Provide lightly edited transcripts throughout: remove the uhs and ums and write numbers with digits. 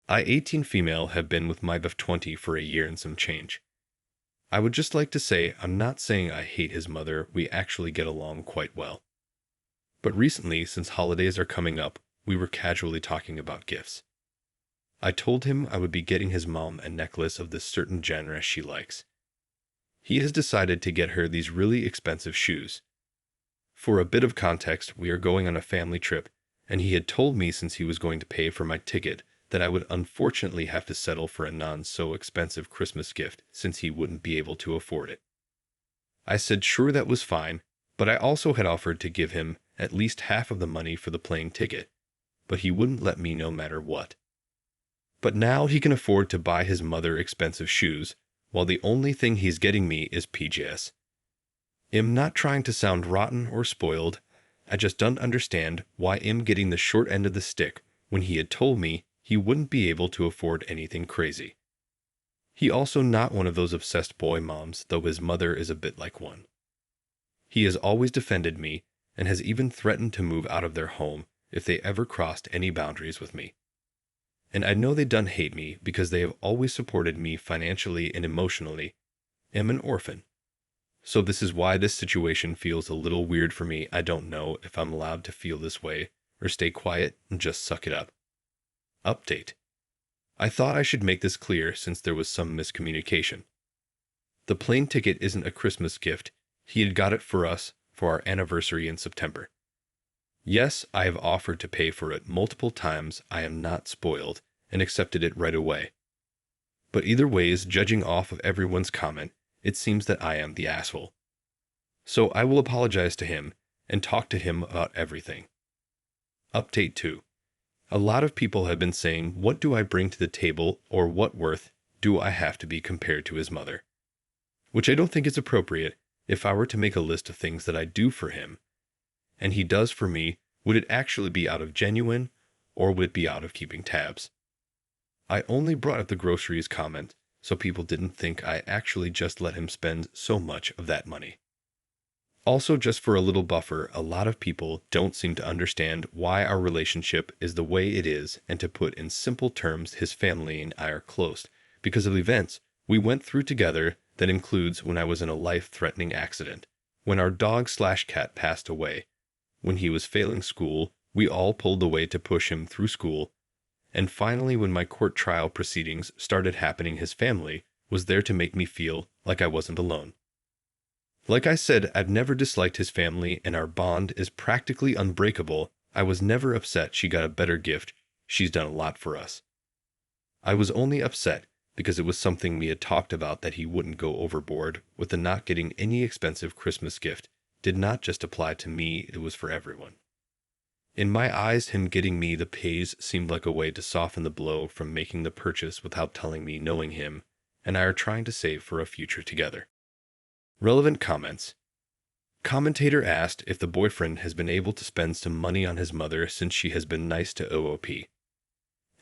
I, 18 female, have been with my BF 20 for a year and some change. I would just like to say I'm not saying I hate his mother, we actually get along quite well. But recently, since holidays are coming up, we were casually talking about gifts. I told him I would be getting his mom a necklace of this certain genre she likes. He has decided to get her these really expensive shoes. For a bit of context, we are going on a family trip, and he had told me since he was going to pay for my ticket that I would unfortunately have to settle for a non-so-expensive Christmas gift since he wouldn't be able to afford it. I said sure that was fine, but I also had offered to give him at least half of the money for the plane ticket, but he wouldn't let me no matter what. But now he can afford to buy his mother expensive shoes, while the only thing he's getting me is PJs. I'm not trying to sound rotten or spoiled, I just don't understand why I'm getting the short end of the stick when he had told me he wouldn't be able to afford anything crazy. He also not one of those obsessed boy moms, though his mother is a bit like one. He has always defended me and has even threatened to move out of their home if they ever crossed any boundaries with me. And I know they done hate me because they have always supported me financially and emotionally. I'm an orphan. So this is why this situation feels a little weird for me. I don't know if I'm allowed to feel this way or stay quiet and just suck it up. Update. I thought I should make this clear since there was some miscommunication. The plane ticket isn't a Christmas gift. He had got it for us for our anniversary in September. Yes, I have offered to pay for it multiple times. I am not spoiled and accepted it right away. But either ways, judging off of everyone's comment, it seems that I am the asshole. So I will apologize to him and talk to him about everything. Update 2. A lot of people have been saying, what do I bring to the table or what worth do I have to be compared to his mother? Which I don't think is appropriate. If I were to make a list of things that I do for him, and he does for me, would it actually be out of genuine, or would it be out of keeping tabs? I only brought up the groceries comment so people didn't think I actually just let him spend so much of that money. Also, just for a little buffer, a lot of people don't seem to understand why our relationship is the way it is, and to put in simple terms, his family and I are close because of events we went through together. That includes when I was in a life-threatening accident, when our dog/cat passed away, when he was failing school, we all pulled away to push him through school, and finally when my court trial proceedings started happening, his family was there to make me feel like I wasn't alone. Like I said, I've never disliked his family and our bond is practically unbreakable. I was never upset she got a better gift. She's done a lot for us. I was only upset because it was something we had talked about, that he wouldn't go overboard with the not getting any expensive Christmas gift did not just apply to me, it was for everyone. In my eyes, him getting me the pays seemed like a way to soften the blow from making the purchase without telling me, knowing him and I are trying to save for a future together. Relevant comments. Commentator asked if the boyfriend has been able to spend some money on his mother since she has been nice to OOP.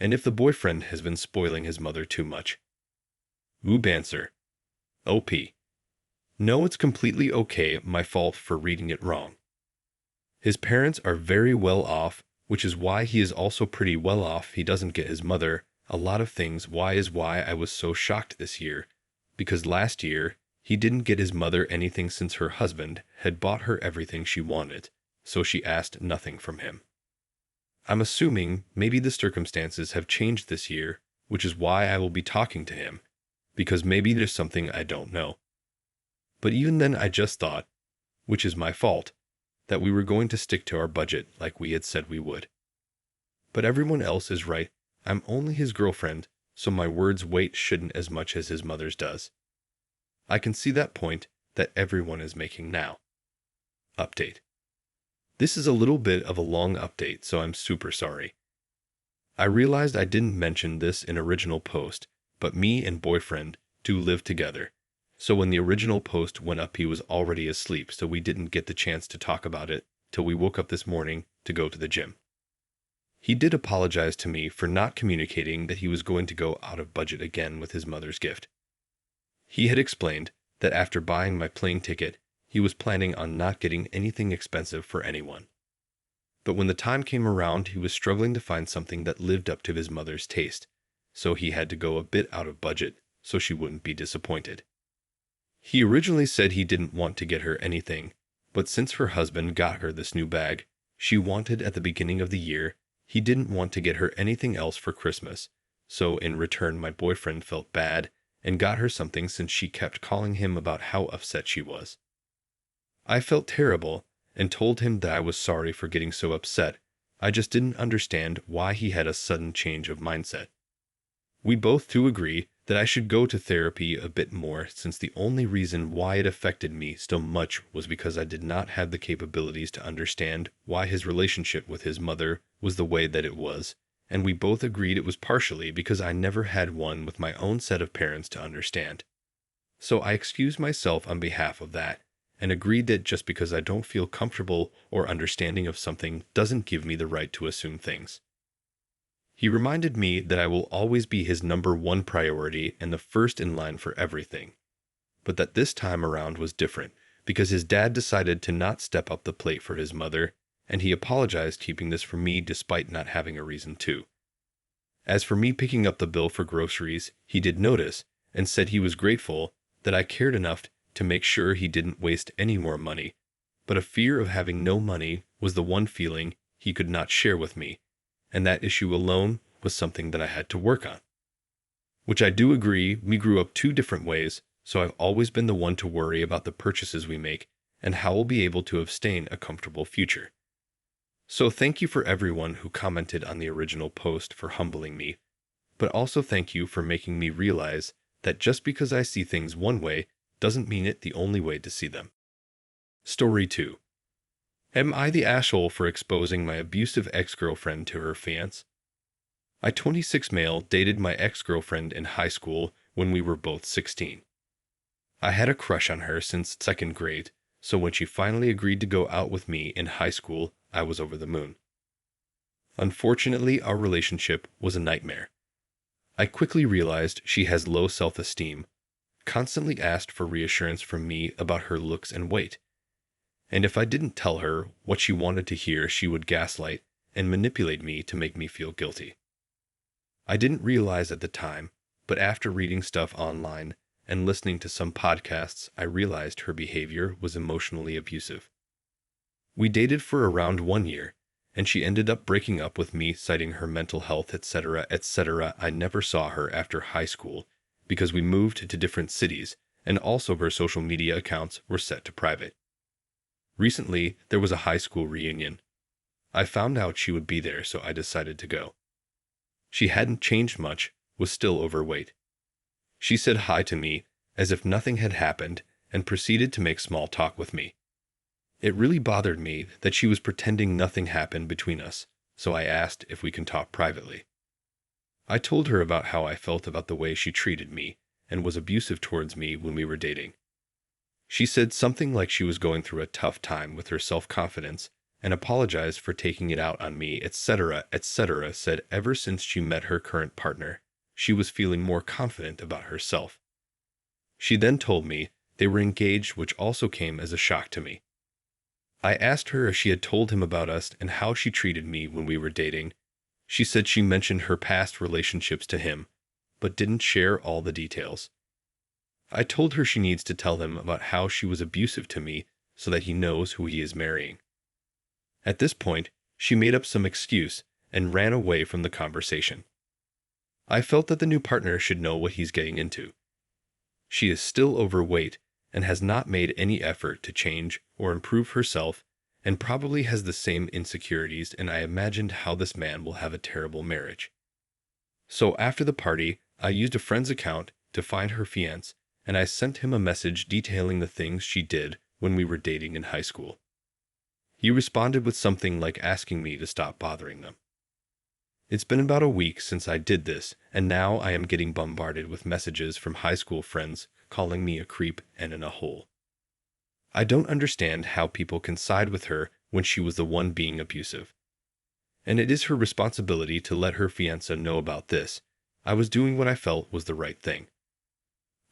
And if the boyfriend has been spoiling his mother too much. Oob answer. OP. No, it's completely okay, my fault for reading it wrong. His parents are very well off, which is why he is also pretty well off. He doesn't get his mother a lot of things. Why I was so shocked this year, because last year he didn't get his mother anything since her husband had bought her everything she wanted, so she asked nothing from him. I'm assuming maybe the circumstances have changed this year, which is why I will be talking to him, because maybe there's something I don't know. But even then I just thought, which is my fault, that we were going to stick to our budget like we had said we would. But everyone else is right. I'm only his girlfriend, so my words' weight shouldn't as much as his mother's does. I can see that point that everyone is making now. Update. This is a little bit of a long update, so I'm super sorry. I realized I didn't mention this in original post, but me and boyfriend do live together. So when the original post went up, he was already asleep, so we didn't get the chance to talk about it till we woke up this morning to go to the gym. He did apologize to me for not communicating that he was going to go out of budget again with his mother's gift. He had explained that after buying my plane ticket, he was planning on not getting anything expensive for anyone. But when the time came around, he was struggling to find something that lived up to his mother's taste, so he had to go a bit out of budget so she wouldn't be disappointed. He originally said he didn't want to get her anything, but since her husband got her this new bag she wanted at the beginning of the year, he didn't want to get her anything else for Christmas, so in return my boyfriend felt bad and got her something since she kept calling him about how upset she was. I felt terrible and told him that I was sorry for getting so upset. I just didn't understand why he had a sudden change of mindset. We both do agree that I should go to therapy a bit more, since the only reason why it affected me so much was because I did not have the capabilities to understand why his relationship with his mother was the way that it was, and we both agreed it was partially because I never had one with my own set of parents to understand. So I excused myself on behalf of that, and agreed that just because I don't feel comfortable or understanding of something doesn't give me the right to assume things. He reminded me that I will always be his number one priority and the first in line for everything, but that this time around was different because his dad decided to not step up the plate for his mother, and he apologized keeping this from me despite not having a reason to. As for me picking up the bill for groceries, he did notice and said he was grateful that I cared enough to make sure he didn't waste any more money, but a fear of having no money was the one feeling he could not share with me, and that issue alone was something that I had to work on. Which I do agree, we grew up two different ways, so I've always been the one to worry about the purchases we make and how we'll be able to sustain a comfortable future. So thank you for everyone who commented on the original post for humbling me, but also thank you for making me realize that just because I see things one way doesn't mean it the only way to see them. Story 2. Am I the asshole for exposing my abusive ex-girlfriend to her fiancé? I, 26 male, dated my ex-girlfriend in high school when we were both 16. I had a crush on her since second grade, so when she finally agreed to go out with me in high school, I was over the moon. Unfortunately, our relationship was a nightmare. I quickly realized she has low self-esteem, constantly asked for reassurance from me about her looks and weight, and if I didn't tell her what she wanted to hear, she would gaslight and manipulate me to make me feel guilty. I didn't realize at the time, but after reading stuff online and listening to some podcasts, I realized her behavior was emotionally abusive. We dated for around 1 year, and she ended up breaking up with me, citing her mental health, etc., etc. I never saw her after high school because we moved to different cities, and also her social media accounts were set to private. Recently, there was a high school reunion. I found out she would be there, so I decided to go. She hadn't changed much, was still overweight. She said hi to me as if nothing had happened and proceeded to make small talk with me. It really bothered me that she was pretending nothing happened between us, so I asked if we can talk privately. I told her about how I felt about the way she treated me and was abusive towards me when we were dating. She said something like she was going through a tough time with her self-confidence and apologized for taking it out on me, etc., etc. Said ever since she met her current partner, she was feeling more confident about herself. She then told me they were engaged, which also came as a shock to me. I asked her if she had told him about us and how she treated me when we were dating. She said she mentioned her past relationships to him, but didn't share all the details. I told her she needs to tell him about how she was abusive to me so that he knows who he is marrying. At this point, she made up some excuse and ran away from the conversation. I felt that the new partner should know what he's getting into. She is still overweight and has not made any effort to change or improve herself, and probably has the same insecurities, and I imagined how this man will have a terrible marriage. So after the party, I used a friend's account to find her fiancé, and I sent him a message detailing the things she did when we were dating in high school. He responded with something like asking me to stop bothering them. It's been about a week since I did this, and now I am getting bombarded with messages from high school friends calling me a creep and in a hole. I don't understand how people can side with her when she was the one being abusive. And it is her responsibility to let her fiancé know about this. I was doing what I felt was the right thing.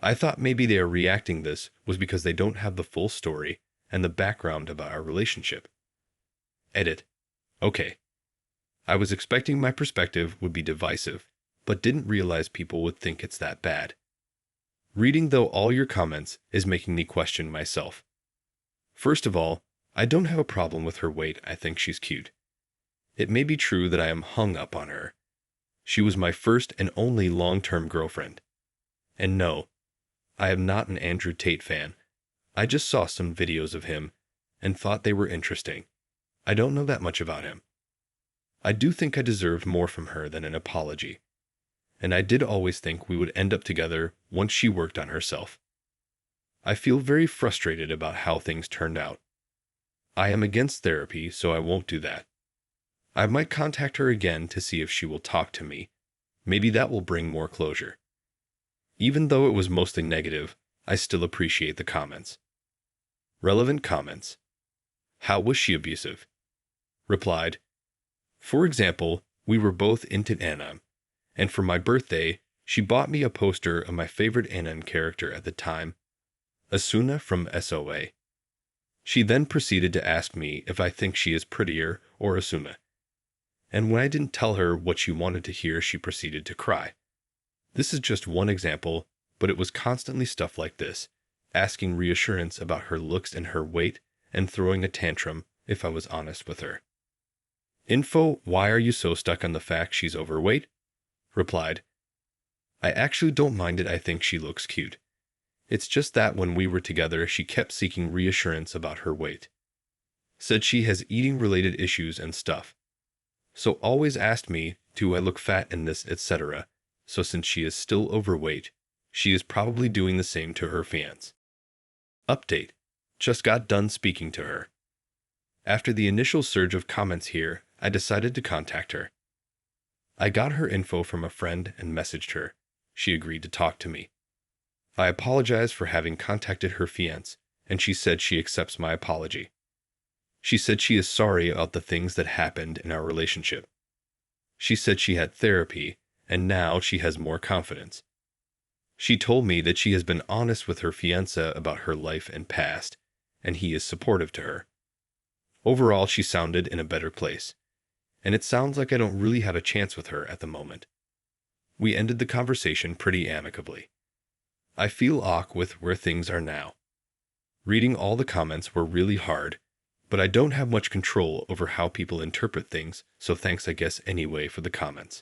I thought maybe they are reacting this was because they don't have the full story and the background about our relationship. Edit. Okay. I was expecting my perspective would be divisive, but didn't realize people would think it's that bad. Reading, though, all your comments is making me question myself. First of all, I don't have a problem with her weight. I think she's cute. It may be true that I am hung up on her. She was my first and only long-term girlfriend. And no, I am not an Andrew Tate fan. I just saw some videos of him and thought they were interesting. I don't know that much about him. I do think I deserved more from her than an apology. And I did always think we would end up together once she worked on herself. I feel very frustrated about how things turned out. I am against therapy, so I won't do that. I might contact her again to see if she will talk to me. Maybe that will bring more closure. Even though it was mostly negative, I still appreciate the comments. Relevant comments. How was she abusive? Replied, for example, we were both into anime, and for my birthday, she bought me a poster of my favorite anime character at the time, Asuna from SOA. She then proceeded to ask me if I think she is prettier or Asuna. And when I didn't tell her what she wanted to hear, she proceeded to cry. This is just one example, but it was constantly stuff like this, asking reassurance about her looks and her weight, and throwing a tantrum if I was honest with her. Info, why are you so stuck on the fact she's overweight? Replied, I actually don't mind it. I think she looks cute. It's just that when we were together, she kept seeking reassurance about her weight. Said she has eating-related issues and stuff. So always asked me, do I look fat in this, etc. So since she is still overweight, she is probably doing the same to her fiancé. Update. Just got done speaking to her. After the initial surge of comments here, I decided to contact her. I got her info from a friend and messaged her. She agreed to talk to me. I apologized for having contacted her fiancé, and she said she accepts my apology. She said she is sorry about the things that happened in our relationship. She said she had therapy, and now she has more confidence. She told me that she has been honest with her fiancé about her life and past, and he is supportive to her. Overall, she sounded in a better place, and it sounds like I don't really have a chance with her at the moment. We ended the conversation pretty amicably. I feel awkward with where things are now. Reading all the comments were really hard, but I don't have much control over how people interpret things, so thanks I guess anyway for the comments.